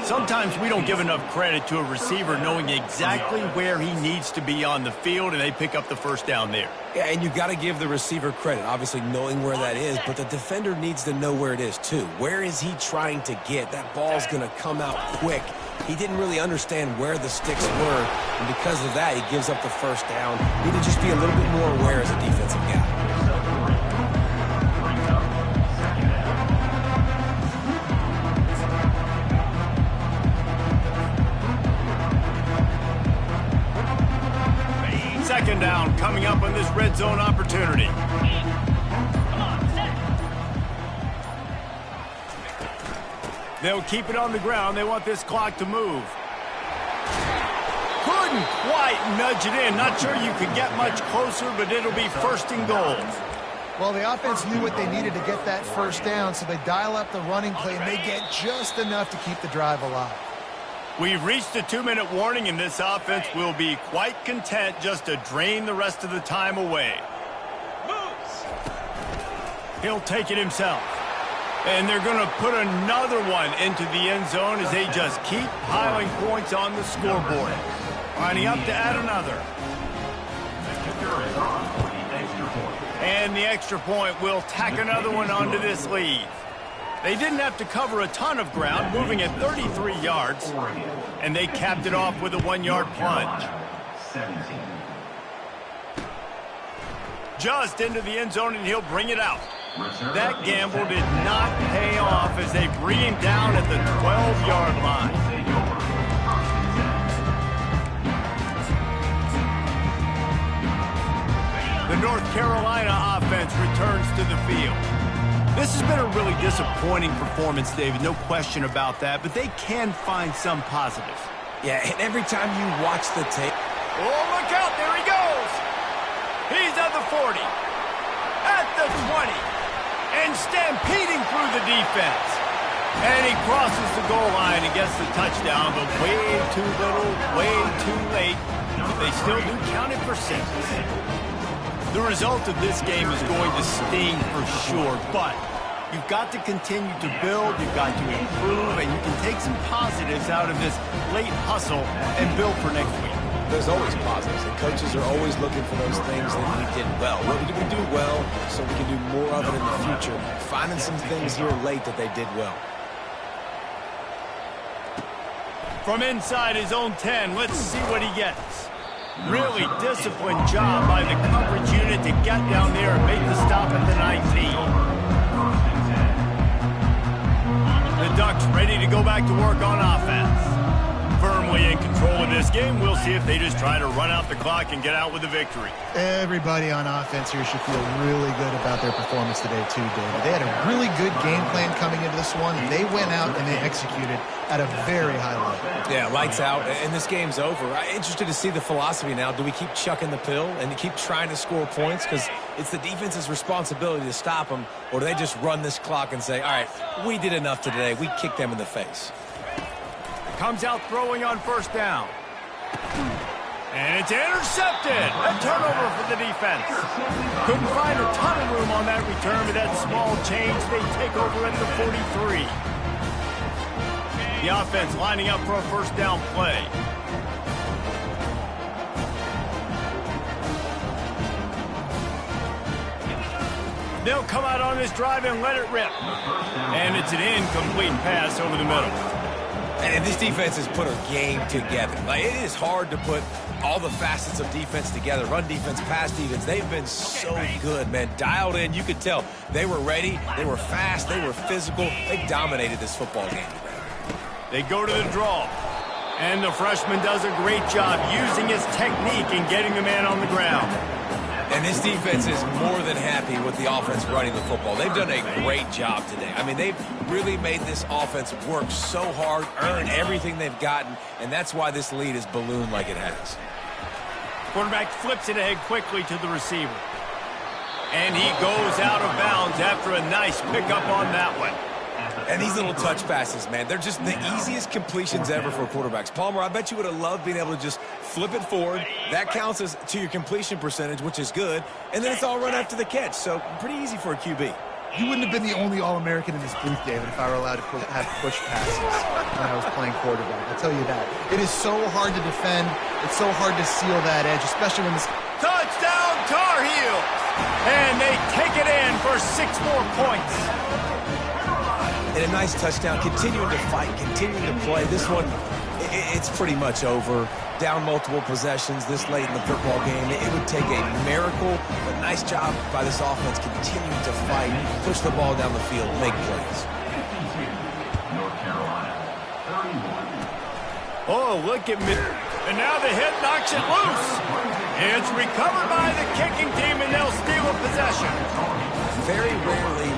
Sometimes we don't give enough credit to a receiver knowing exactly where he needs to be on the field, and they pick up the first down there. Yeah, and you've got to give the receiver credit, obviously knowing where that is, but the defender needs to know where it is too. Where is he trying to get? That ball's going to come out quick. He didn't really understand where the sticks were, and because of that, he gives up the first down. Need to just be a little bit more aware as a defensive guy. Second down coming up on this red zone opportunity. They'll keep it on the ground. They want this clock to move. Couldn't quite nudge it in. Not sure you could get much closer, but it'll be first and goal. Well, the offense knew what they needed to get that first down, so they dial up the running play, and they get just enough to keep the drive alive. We've reached the 2-minute warning, and this offense will be quite content just to drain the rest of the time away. He'll take it himself. And they're going to put another one into the end zone as they just keep piling points on the scoreboard. Lining up to add another. And the extra point will tack another one onto this lead. They didn't have to cover a ton of ground, moving at 33 yards, and they capped it off with a 1-yard plunge. Just into the end zone, and he'll bring it out. That gamble did not pay off as they bring him down at the 12-yard line. The North Carolina offense returns to the field. This has been a really disappointing performance, David, no question about that, but they can find some positives. Yeah, and every time you watch the tape... Oh, look out, there he goes! He's at the 40, at the 20, and stampeding through the defense. And he crosses the goal line and gets the touchdown, but way too little, way too late. They still do count it for 6. The result of this game is going to sting for sure, but you've got to continue to build, you've got to improve, and you can take some positives out of this late hustle and build for next week. There's always positives, and coaches are always looking for those things that we did well. What did we do well so we can do more of it in the future? Finding some things here late that they did well. From inside his own 10, let's see what he gets. Really disciplined job by the coverage unit to get down there and make the stop at the 19. The Ducks ready to go back to work on offense. Firmly in control of this game. We'll see if they just try to run out the clock and get out with the victory. Everybody on offense here should feel really good about their performance today too, David. They had a really good game plan coming into this one, and they went out and they executed at a very high level. Yeah, lights out, and this game's over. I'm interested to see the philosophy now. Do we keep chucking the pill and keep trying to score points? Because it's the defense's responsibility to stop them, or do they just run this clock and say, all right, we did enough today. We kicked them in the face. Comes out throwing on first down. And it's intercepted. A turnover for the defense. Couldn't find a ton of room on that return, but that small change, they take over at the 43. The offense lining up for a first down play. They'll come out on this drive and let it rip. And it's an incomplete pass over the middle. And this defense has put a game together. Like, it is hard to put all the facets of defense together. Run defense, pass defense. They've been so good, man. Dialed in. You could tell they were ready. They were fast. They were physical. They dominated this football game today. They go to the draw. And the freshman does a great job using his technique and getting the man on the ground. And this defense is more than happy with the offense running the football. They've done a great job today. I mean, they've really made this offense work so hard, earn everything they've gotten, and that's why this lead is ballooned like it has. Quarterback flips it ahead quickly to the receiver. And he goes out of bounds after a nice pickup on that one. And these little touch passes, man, they're just the easiest completions ever for quarterbacks. Palmer, I bet you would have loved being able to just flip it forward. That counts as to your completion percentage, which is good. And then it's all run after the catch. So pretty easy for a QB. You wouldn't have been the only All-American in this booth, David, if I were allowed to have push passes when I was playing quarterback. I'll tell you that. It is so hard to defend. It's so hard to seal that edge, especially when this... Touchdown, Tar Heels! And they take it in for 6 more points. And a nice touchdown, continuing to fight, continuing to play. This one, it's pretty much over. Down multiple possessions this late in the football game. It would take a miracle, but nice job by this offense continuing to fight, push the ball down the field, make plays. North Carolina, 31. Oh, look at me. And now the hit knocks it loose. It's recovered by the kicking team, and they'll steal a possession. Very rarely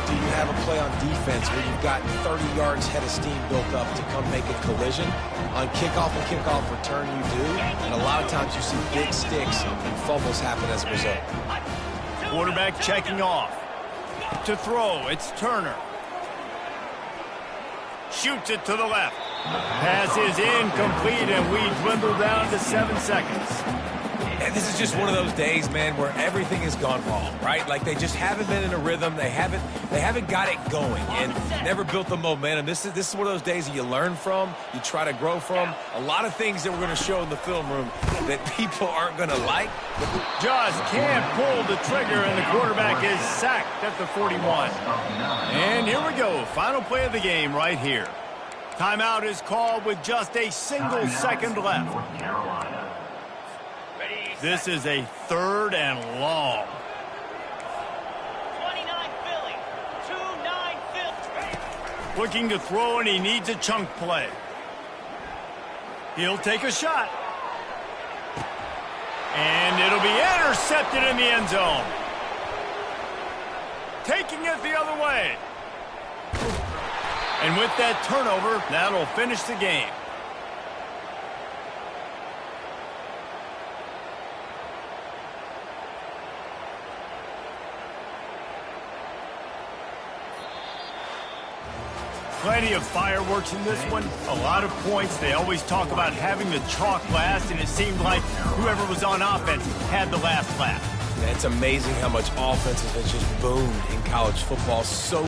do you have a play on defense where you've got 30 yards head of steam built up to come make a collision. On kickoff and kickoff return you do, and a lot of times you see big sticks and fumbles happen as a result. Quarterback checking off. To throw, it's Turner. Shoots it to the left. Pass is incomplete, and we dwindle down to 7 seconds. And this is just one of those days, man, where everything has gone wrong, right? Like they just haven't been in a rhythm. They haven't got it going and never built the momentum. This is one of those days that you learn from, you try to grow from. A lot of things that we're going to show in the film room that people aren't going to like. Just can't pull the trigger, and the quarterback is sacked at the 41. And here we go. Final play of the game right here. Timeout is called with just a single second left. North Carolina. This is a 3rd and long. 29 Philly. 2-9 Philly. Looking to throw, and he needs a chunk play. He'll take a shot. And it'll be intercepted in the end zone. Taking it the other way. And with that turnover, that'll finish the game. Plenty of fireworks in this one. A lot of points. They always talk about having the chalk last, and it seemed like whoever was on offense had the last laugh. It's amazing how much offense has just boomed in college football. So